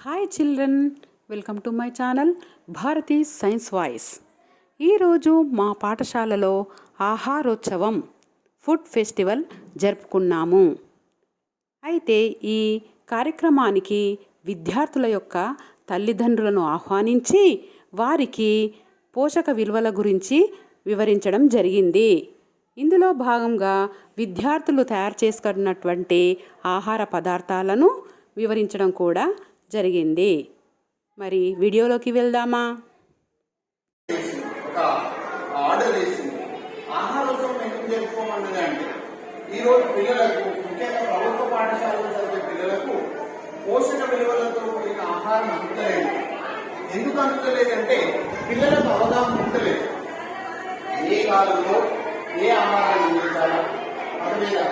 Hi children, welcome to my channel Bharati science voice. ఈరోజు మా పాఠశాలలో ఆహారోత్సవం ఫుడ్ ఫెస్టివల్ జరుపుకున్నాము. అయితే ఈ కార్యక్రమానికి విద్యార్థుల యొక్క తల్లిదండ్రులను ఆహ్వానించి వారికి పోషక విలువల గురించి వివరించడం జరిగింది. ఇందులో భాగంగా విద్యార్థులు తయారు చేసుకున్నటువంటి ఆహార పదార్థాలను వివరించడం కూడా జరిగింది. మరి వీడియోలోకి వెళ్దామా? ఆర్డర్ చేసింది. ఆహారోత్సవం ఎందుకు జరుపుకోమన్నది అంటే ఈరోజు పిల్లలకు, ముఖ్యంగా ప్రభుత్వ పాఠశాలలో చదివే పిల్లలకు పోషక విలువలతో కూడిన ఆహారం అందుతలేదు. ఎందుకు అందుతలేదంటే పిల్లలకు అవగాహన ఉండలేదు. ఏ కాలంలో ఏ ఆహారాన్ని అందించాలా, అదేవిధంగా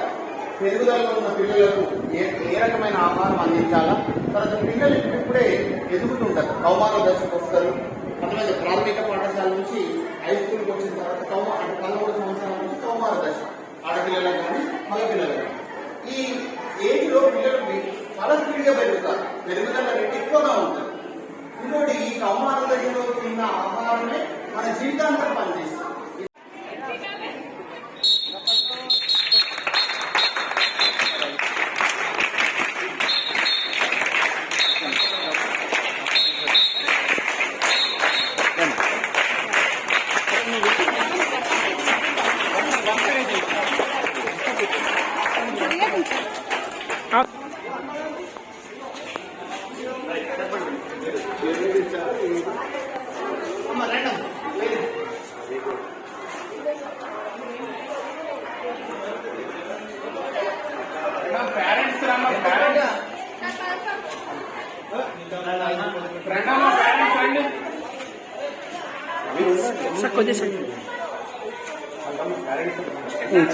పెరుగుదలలో ఉన్న పిల్లలకు ఏ రకమైన ఆహారం అందించాలా, తర్వాత పిల్లలు ఇప్పుడే ఎదుగుతుంటారు, కౌమార దశకు వస్తారు. అదేవిధంగా ప్రాథమిక పాఠశాల నుంచి హై స్కూల్కి వచ్చిన తర్వాత 13 సంవత్సరాల నుంచి కౌమార దశ, ఆడపిల్లలకు కానీ మగపిల్లలకు కానీ ఈ ఏజ్లో పిల్లలు చాలా స్పీడ్గా పెరుగుతారు, పెరుగుదల రేటు ఎక్కువగా ఉంటుంది. ఇంకోటి ఈ కౌమార దశలో తిన్న ఆహారమే మన జీవితాంతం పనిచేస్తుంది.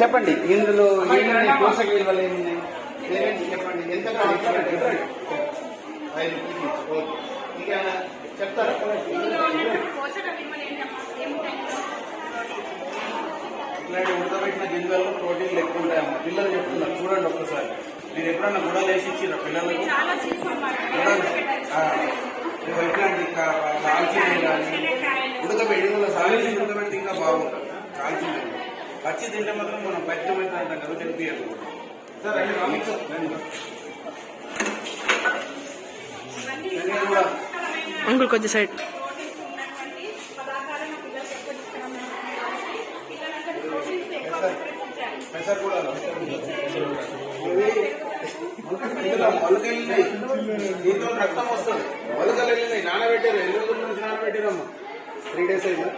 చెప్పండి, ఇందులో ఏమేమి పోషక విలువలు ఏమున్నాయి చెప్పండి. ఎంత ఇక చెప్తారా? ఇట్లాంటి ఉడకబెట్టిన గింజల్లో ప్రోటీన్లు ఎక్కువ ఉంటాయమ్మా. పిల్లలు చెప్తున్నారు, చూడండి ఒక్కసారి. మీరు ఎప్పుడన్నా గుడలు వేసి ఇచ్చిరా పిల్లలకు? ఇట్లాంటి కాల్చింది కానీ ఉడకబెట్టి సాలిసి ఉడకబెడితే ఇంకా బాగుంటుంది. కాల్చింది పచ్చి తింటే మాత్రం మనం పచ్చిమైతే అంటాం కదా, తినిపించదు. అంకుల్ కొంచెం సైడ్. పెసర్ కూడా మొలకెళ్ళినాయి, దీంతో రక్తం వస్తుంది. మొలకలు వెళ్ళినాయి, నానబెట్టారు. 8 రోజుల నుంచి నానబెట్టారమ్మా. 3 days అయిందా?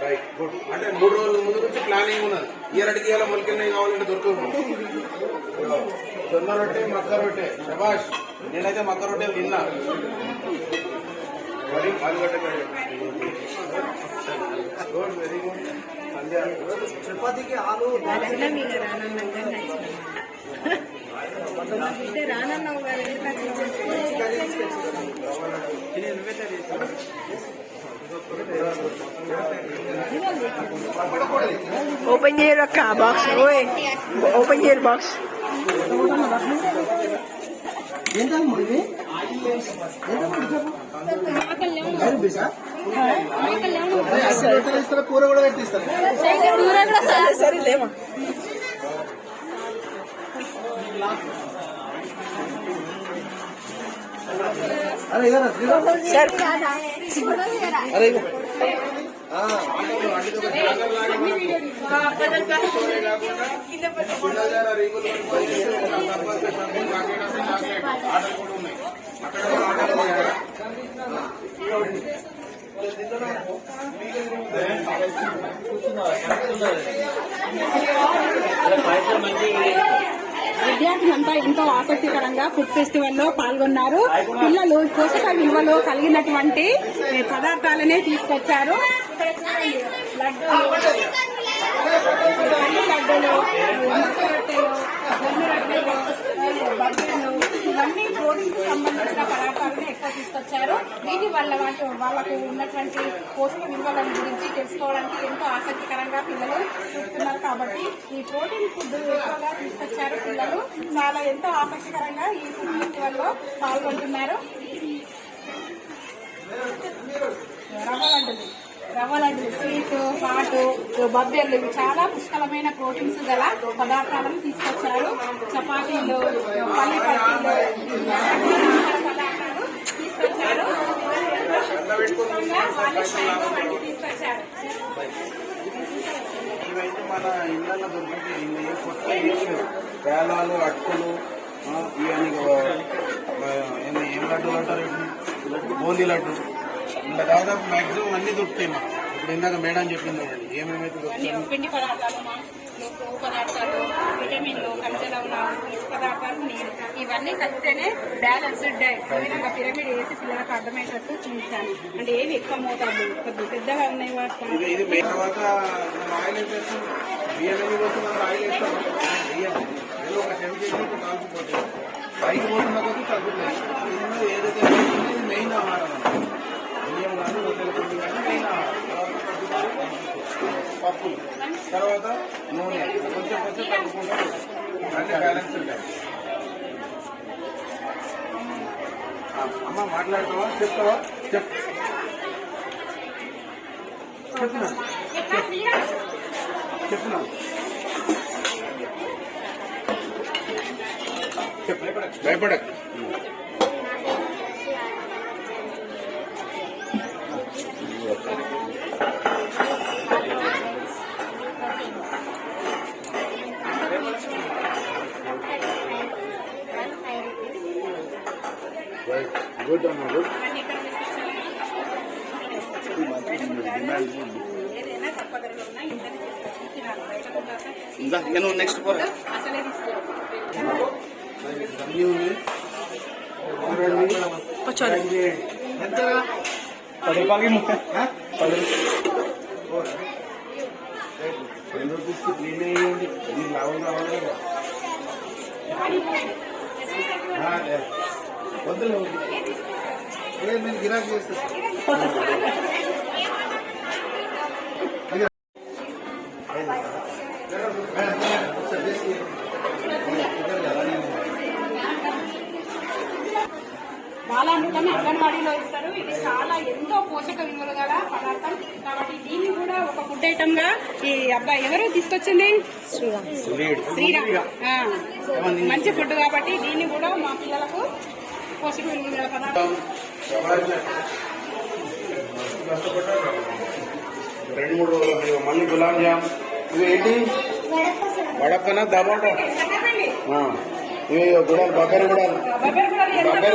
Right, good. అంటే 3 రోజుల ముందు నుంచి ప్లానింగ్ ఉన్నది. ఇయరటికి ఇలా మొలకెళ్ళినాయి కావాలంటే దొరకవు. జొన్న రొట్టె, మక్క రొట్టె, శబాష్. నేనైతే మక్క రొట్టెలు తిన్నా. వరి ఆలుగడ్డ గుడ్, వెరీ గుడ్. చపాతీకి ఆలు ఓపెన్ చేయరు అక్క బాక్స్. ఓపెన్ చేయరు బాక్స్. కూర కూడా పెట్టిస్తారు. సరే లేమా అరే విద్యార్థులంతా ఎంతో ఆసక్తికరంగా ఫుడ్ ఫెస్టివల్లో పాల్గొన్నారు. పిల్లలు పోషక విలువలు కలిగినటువంటి పదార్థాలనే తీసుకొచ్చారు. ఇవన్నీ ప్రోటీన్ సంబంధించిన పదార్థాలను ఎక్కువ తీసుకొచ్చారు. వీటి వల్ల వాళ్ళకు ఉన్నటువంటి పోషక విలువల గురించి తెలుసుకోవడానికి ఎంతో ఆసక్తికరంగా పిల్లలు చూస్తున్నారు. కాబట్టి ఈ ప్రోటీన్ ఫుడ్ ఎక్కువగా తీసుకొచ్చారు. పిల్లలు చాలా ఎంతో ఆసక్తికరంగా ఈ ఫుడ్ ఫెస్టివల్లో పాల్గొంటున్నారు. పాటు బబ్బెర్లు ఇవి చాలా పుష్కలమైన ప్రోటీన్స్ గల పదార్థాలను తీసుకొచ్చారు. చపాతీలు, పల్లి పట్టీలు, పదార్థాలు తీసుకొచ్చారు. వంటి తీసుకొచ్చారు. ఇవైతే మన ఇళ్ళల్లో దొరుకుతాయి. కొత్త పేలాలు, అట్టులు, ఇవన్నీ ఏం లడ్డూలు అంటారు, బూందీ లడ్డు, ఇలా దాదాపు మ్యాక్సిమం అన్ని దొరుకుతాయి. మాకు ఇప్పుడు ఇందాక మేడం చెప్పింది ఏమేమైతే దొరుకుతాయి. పిండి పదార్థాలు, కొవ్వు పదార్థాలు, విటమిన్లు, ఖనిజ లవణాలు, పీచు పదార్థాలు, నీరు ఇవన్నీ కలిపితేనే బ్యాలెన్స్డ్ డైట్. విధంగా పిరమిడ్ వేసి పిల్లలకు అర్థమయ్యేటట్టు చూపించాను. అంటే ఏమి ఎక్కువ మోతాదు కొద్దిగా పెద్దగా ఉన్నాయి వాటి ఇది తర్వాత ఆయిల్ వేసేస్తాం, బియ్యం ఎన్ని పోతుంది ఆయిల్ వేస్తాం, బియ్యం ఏదో ఒక 10 kg కాల్చిపోతుంది. పైకి పోతున్న కొద్ది తగ్గుతుంది. ఏదైతే మెయిన్ ఆహారం బియ్యం కానీ రొట్టెల పిండి కానీ మెయిన్ ఆహారం. పప్పులు, తర్వాత నూనె కొంచెం కొంచెం తగ్గుకుంటూ అన్ని బ్యాలెన్స్ ఉంటాయి. అమ్మ మాట్లాడతావా, చెప్తావా? చెప్తున్నా భయపడక. గుడ్ అమ్మా, గుడ్. ఏదైనా తక్కువ ధరలో ఉన్నా ఇంటర్ తినాలి. బయట ఇంకా నువ్వు నెక్స్ట్ పోరా. అసలే తీసుకోవాలి. ఎంత 10 రూపాయలకి 30. 10 రూపీస్కి క్లీన్ అయ్యండి. ఇది లాభం కావాలి కదా. వద్దులే నేను గిరాకీ చేస్తాను. బాలామృతాన్ని అంగన్వాడీలో ఇస్తారు. ఇది చాలా ఎంతో పోషక విలువలు గల పదార్థం కాబట్టి దీన్ని కూడా ఒక ఫుడ్ ఐటమ్ గా ఈ అబ్బాయి ఎవరు తీసుకొచ్చింది, శ్రీరామ్. మంచి ఫుడ్ కాబట్టి దీన్ని కూడా మా పిల్లలకు పోషక విలువలు గల పదార్థం. 2-3 రోజులు మళ్ళీ గులాబ్ జామ్. ఇవి ఏంటి, వడపన దబాటా, ఇవి కూడా బబ్బరి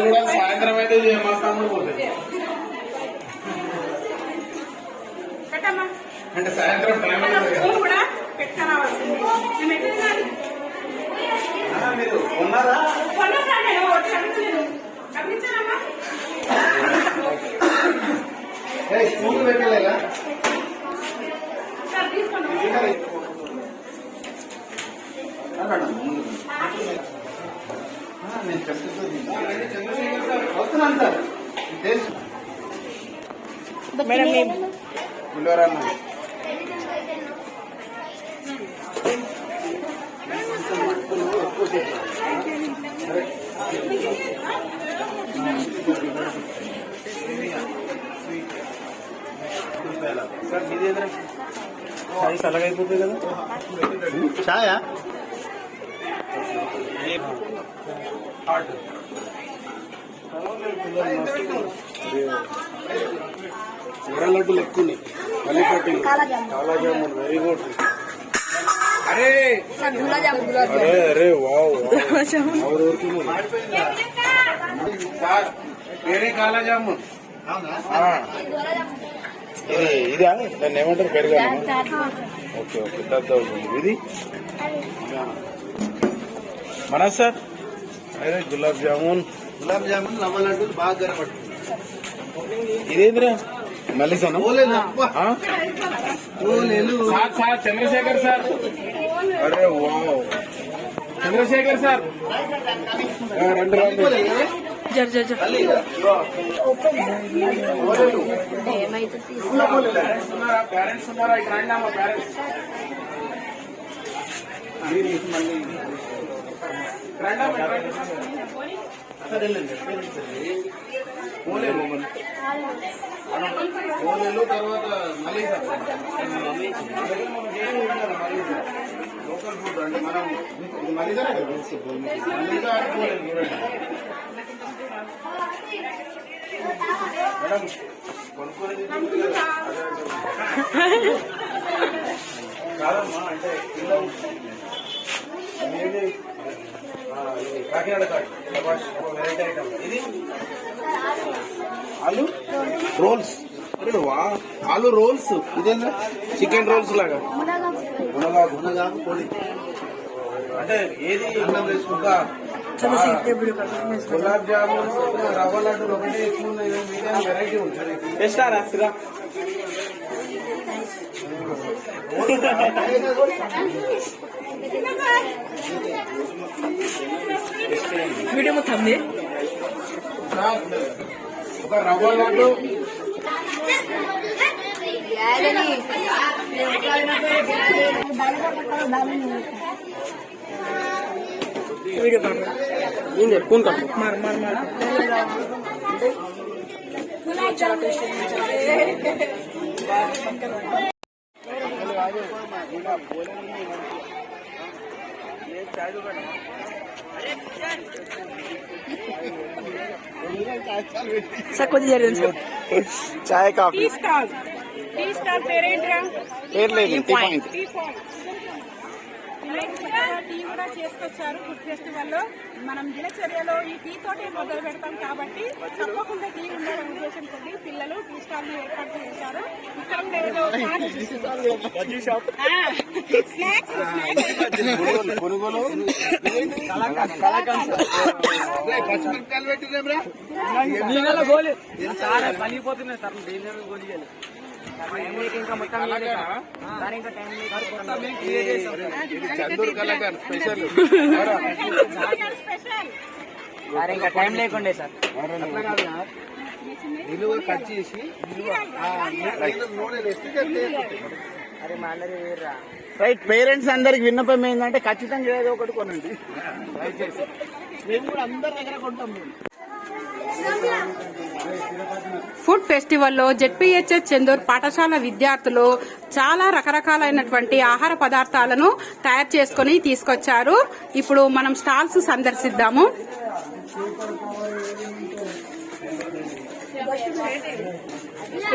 కూడా సాయంత్రం అయితే మస్తాను పోతుంది. అంటే సాయంత్రం టైం కూడా పెట్టుకురావాల్సింది. మీరు ఉన్నారా? స్కూల్ పెట్టలేదా? నేను వస్తున్నాను సార్. మేడం పులిహోరన్న సార్ మీది ఏదైనా చాయ్ చల్లగా అయిపోతుంది కదా. చాయా లడ్డూలు ఎక్కువ ఉన్నాయి. Pallipatti, kala jamun, very good. అరే అరే వావ్, సార్ వేరే కాలాజామున్. ఇదా దాన్ని ఏమంటారు, పెరుగా? ఓకే ఓకే, పెద్ద ఇది మన సార్. అరే గులాబ్ జామున్ రవ్వ లడ్డూలు బాగా గరపడు. ఇదేంద్రా మల్లిసాను సార్ చంద్రశేఖర్ సార్. అరే వావ్, చంద్రశేఖర్ సార్ రెండు పేరెంట్స్ ఉన్నారా? ఇక్కడ రండి అమ్మా పేరెంట్స్. పోలేలు తర్వాత మలీదా లోకల్ ఫుడ్ అంటే మనం మలీదా మలీదా పోలేదు చూడండి మేడం కొనుక్కోలేదు కాదమ్మా అంటే కిలో కాకినాడ కాట్ వెరైటీ ఐటమ్ ఇది ఆలు రోల్స్ అరే వా ఆలు రోల్స్ ఇదేనా చికెన్ రోల్స్ లాగా గునగాకు పొడి అంటే ఏది అన్నం వేసుకుంటా గులాబ్ జామున్ రవ్వ లడ్డూలు ఒకటి ఎక్కువ వెరైటీ ఉంటుంది వేస్తారా వీడియో మొత్తం ఒక రవ్వ లడ్డు వీడియో ఫోన్ कर मार मार मार కొద్ది జరిగింది చాయ్ కాఫీ టీ స్టాల్ పేరేంట్రా? పేరు లేదు టీ పాయింట్. టీ కూడా చేసుకొచ్చారు ఫుడ్ ఫెస్టివల్ లో. మనం దినచర్యలో ఈ టీ తోటే మొదలు పెడతాం కాబట్టి తప్పకుండా టీ ఉండాలనే ఉద్దేశంతో పిల్లలు టీ స్టాల్ ని ఏర్పాటు చేశారు. ఇక్కడ పునుగులు పచ్చిమిరపకాయలు పెట్టిందేమ్రా పలిగిపోతున్నాయి సార్ గోలియాలి ఇంకా మొత్తం చందూరు కళాకారు స్పెషల్ ఇంకా టైం లేకుండే సార్ నిలువ కట్ చేసి నూనె వేస్తే అరే మా అందరి వేర్రా రైట్. పేరెంట్స్ అందరికి విన్నపం ఏంటంటే ఖచ్చితంగా ఏదో ఒకటి కొనండి దయచేసి. మేము కూడా అందరి దగ్గర కొంటాం. మేము ఫుడ్ ఫెస్టివల్లో జెడ్పీహెచ్ఎస్ చందూర్ పాఠశాల విద్యార్థులు చాలా రకరకాలైనటువంటి ఆహార పదార్థాలను తయారు చేసుకుని తీసుకొచ్చారు. ఇప్పుడు మనం స్టాల్స్ సందర్శిద్దాము.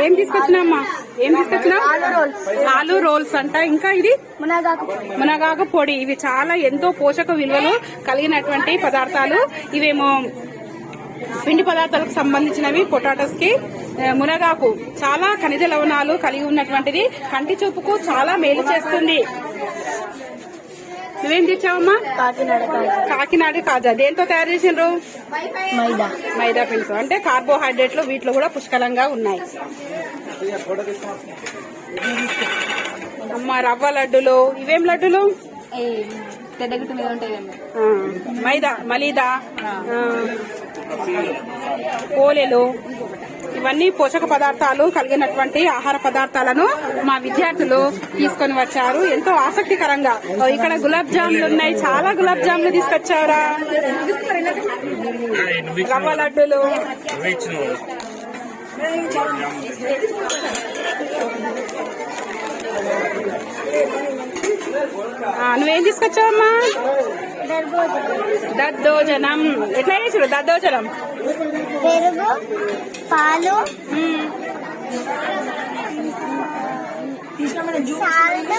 ఏం తీసుకొచ్చినామ్మా? ఏం తీసుకొచ్చినా? ఆలు రోల్స్ అంట. ఇంకా ఇది మునగాకు పొడి. ఇవి చాలా ఎంతో పోషక విలువలు కలిగినటువంటి పదార్థాలు. ఇవేమో పిండి పదార్థాలకు సంబంధించినవి. పొటాటోస్ కి మునగాకు చాలా ఖనిజ లవణాలు కలిగి ఉన్నటువంటిది. కంటి చూపుకు చాలా మేలు చేస్తుంది. నువ్వేం తెచ్చావమ్మా? కాకినాడ కాజా. దేంతో తయారు చేసిండ్రు? మైదా పిండితో. అంటే కార్బోహైడ్రేట్లు వీటిలో కూడా పుష్కలంగా ఉన్నాయి. అమ్మ రవ్వ లడ్డులు. ఇవేం లడ్డులు? మైదా మలీదా పోలేలు. ఇవన్నీ పోషక పదార్థాలు కలిగినటువంటి ఆహార పదార్థాలను మా విద్యార్థులు తీసుకొని వచ్చారు ఎంతో ఆసక్తికరంగా. ఇక్కడ గులాబ్ జాములు ఉన్నాయి. చాలా గులాబ్ జాములు తీసుకొచ్చారా? రవ్వ లడ్డులు. నువ్వేం తీసుకొచ్చావమ్మా? దద్దోజనం. ఎట్లా చేసారు దద్దోజనం? పెరుగు, పాలు, సాల్ట్,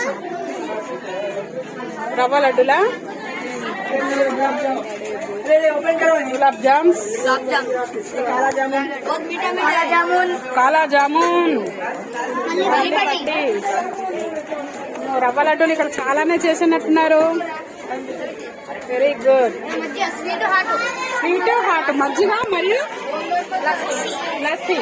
రవ్వ లడ్డులా? గులాబ్ జామ్స్, కాలా జామున్. రవ్వ లడ్డూలు ఇక్కడ చాలానే చేసినట్టున్నారు. Very good. స్వీట్ హాట్ మజ్జిగ మరియు లస్సీ.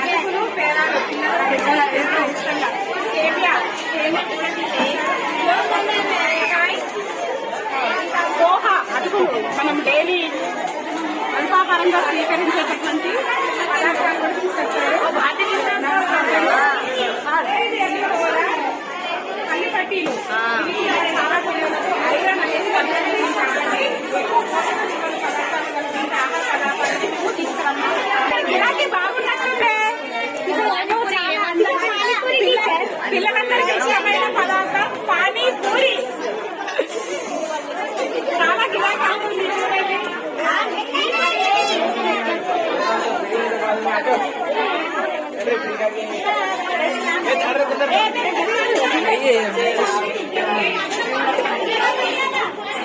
అటుకులు పేరాలు పిల్లలు ఎంతో ఇష్టంగా. సేమియా, పోహా, అటుకులు మనం డైలీ అల్పాహారంగా స్వీకరించేటటువంటి పదార్థాలు కూడా తీసుకొచ్చారు. పల్లి చపాతీలు ఇవి కూడా చాలా పిల్లలకు ఐరన్ అనేది లభిస్తుంది కాబట్టి ఎక్కువ పోషక విలువల పదార్థాలు కలిగిన ఆహార పదార్థాలను మేము తీసుకురాము. గిరాకీ బాగున్నట్టుండే. పిల్లలందరికీ ఇష్టమైన పదార్థం పానీపూరి. చాలా గిరాకీ అవుతుంది చూడండి.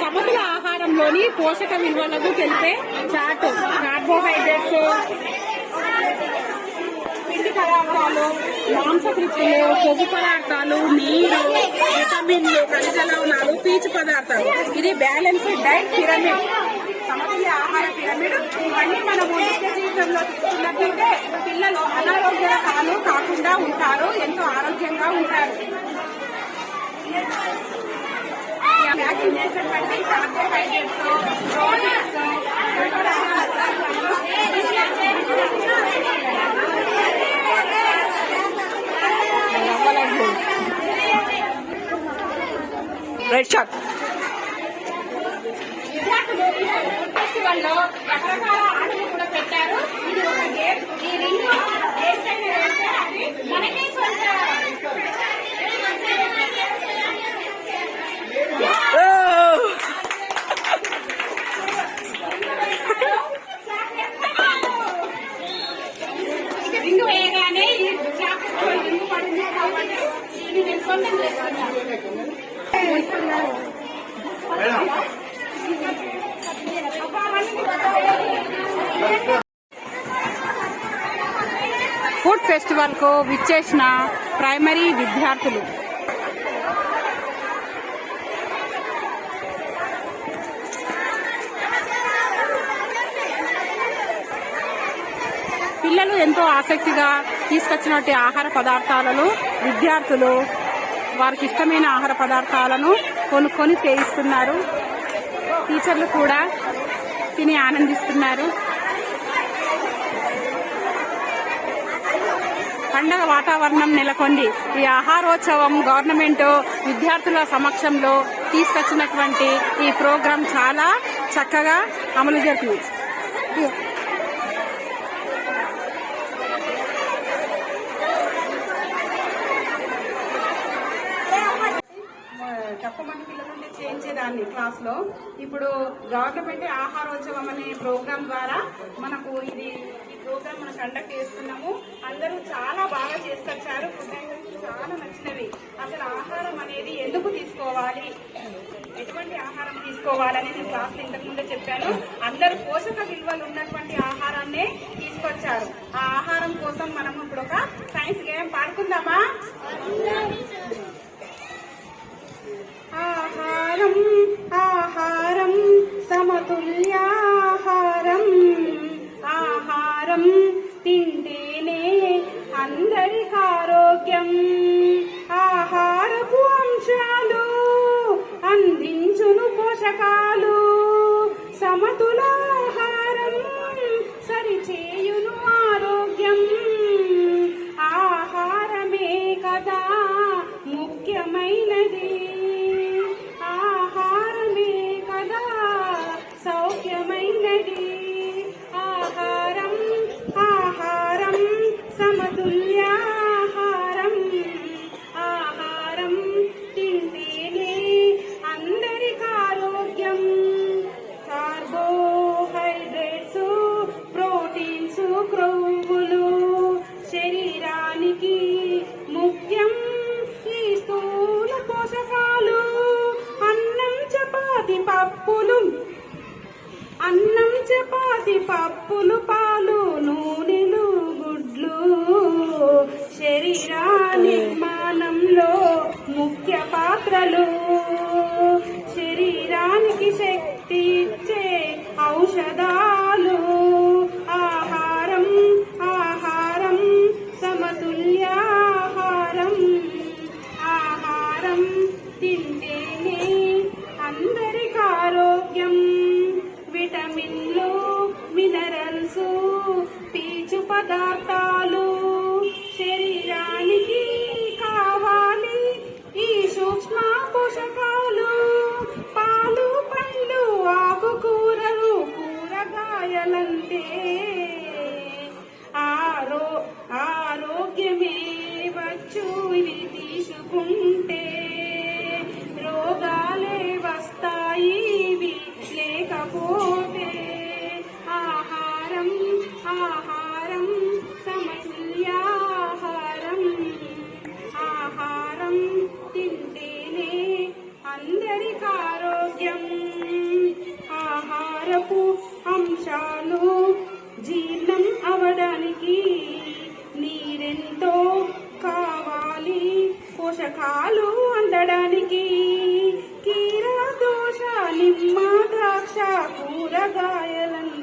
సమతుల ఆహారంలోని పోషక విలువలకు తెలిపే చార్ట్ కార్బోహైడ్రేట్స్, పిండి పదార్థాలు, మాంసకృతులు, కొవ్వు పదార్థాలు, నీరు, విటమిన్లు, ఖనిజ లవణాలు, పీచు పదార్థాలు. ఇది బ్యాలెన్స్డ్ డైట్ పిరమిడ్, సమతుల్య ఆహార పిరమిడ్. ఇవన్నీ మనము నిత్య జీవితంలో తీసుకున్నట్లయితే పిల్లలు అనారోగ్యాలు కాకుండా ఉంటారు, ఎంతో ఆరోగ్యంగా ఉంటారు. ప్యాకింగ్ చేసినటువంటి కార్బోహైడ్రేట్స్, ప్రోటీన్స్, రైట్ షాట్. విద్యార్థులు ఈ ఫెస్టివల్ లో రకరకాల ఆటలు కూడా పెట్టారు. ఇది ఒక గేమ్. ఈ రింగ్ ఏంటంటే అది మనకే సొంత. రింగ్ వేయగానే ఈ రింగ్ పడింది కాబట్టి దీన్ని నేను సొంతం చేసుకున్నాను. ఫుడ్ ఫెస్టివల్ కు విచ్చేసిన ప్రైమరీ విద్యార్థులు పిల్లలు ఎంతో ఆసక్తిగా తీసుకొచ్చినటువంటి ఆహార పదార్థాలను విద్యార్థులు వారికి ఇష్టమైన ఆహార పదార్థాలను కొనుక్కొని సేవిస్తున్నారు. టీచర్లు కూడా తిని ఆనందిస్తున్నారు. పండగ వాతావరణం నెలకొంది. ఈ ఆహారోత్సవం గవర్నమెంట్ విద్యార్థుల సమక్షంలో తీసుకొచ్చినటువంటి ఈ ప్రోగ్రాం చాలా చక్కగా అమలు జరుగుతుంది. చెప్పమంది పిల్లలుంటే చేయించేదాన్ని క్లాస్ లో. ఇప్పుడు గవర్నమెంట్ ఆహారోత్సవం అనే ప్రోగ్రాం ద్వారా మనకు ఈ ప్రోగ్రాం మనం కండక్ట్ చేస్తున్నాము. అందరూ చాలా బాగా చేసుకొచ్చారు. ఫుడ్ ఐటమ్స్ చాలా నచ్చినవి. అసలు ఆహారం అనేది ఎందుకు తీసుకోవాలి, ఎటువంటి ఆహారం తీసుకోవాలని నేను క్లాస్ లో ఇంతకు ముందే చెప్పాను. అందరూ పోషక విలువలు ఉన్నటువంటి ఆహారాన్నే తీసుకొచ్చారు. ఆ ఆహారం కోసం మనం ఇప్పుడు ఒక సైన్స్ గేమ్ పాడుకుందామా? ఆహారం ఆహారం సమతుల్యాహారం. ఆహారం తింటేనే అందరికి ఆరోగ్యం. ఆహారపు అంశాలు అందించును పోషకాలు. సమతులాహారం సరిచేయును ఆరోగ్యం. ఆహారమే కదా ముఖ్యమైనది. ఆహారమే కదా సౌఖ్యమైనది. ఆహారం ఆహారం సమతుల్యాహారం. ఆహారం తింటేనే అందరికి ఆరోగ్యం. కార్బోహైడ్రేట్స్, ప్రోటీన్స్, క్రొవ్వులు శరీరానికి ముఖ్యం. ఈ స్థూల పోషకాలు లేకుంటే రోగాలే వస్తాయి లేకపోతే ఆహారం ఆహారం సమతుల్యాహారం ఆహారం తింటేనే అందరికి ఆరోగ్యం ఆహారపు అంశాలు జీర్ణం అవడానికి నీరెంతో కావాలి పోషకాలు అందడానికి కీర దోశ నిమ్మ ద్రాక్ష కూరగాయలను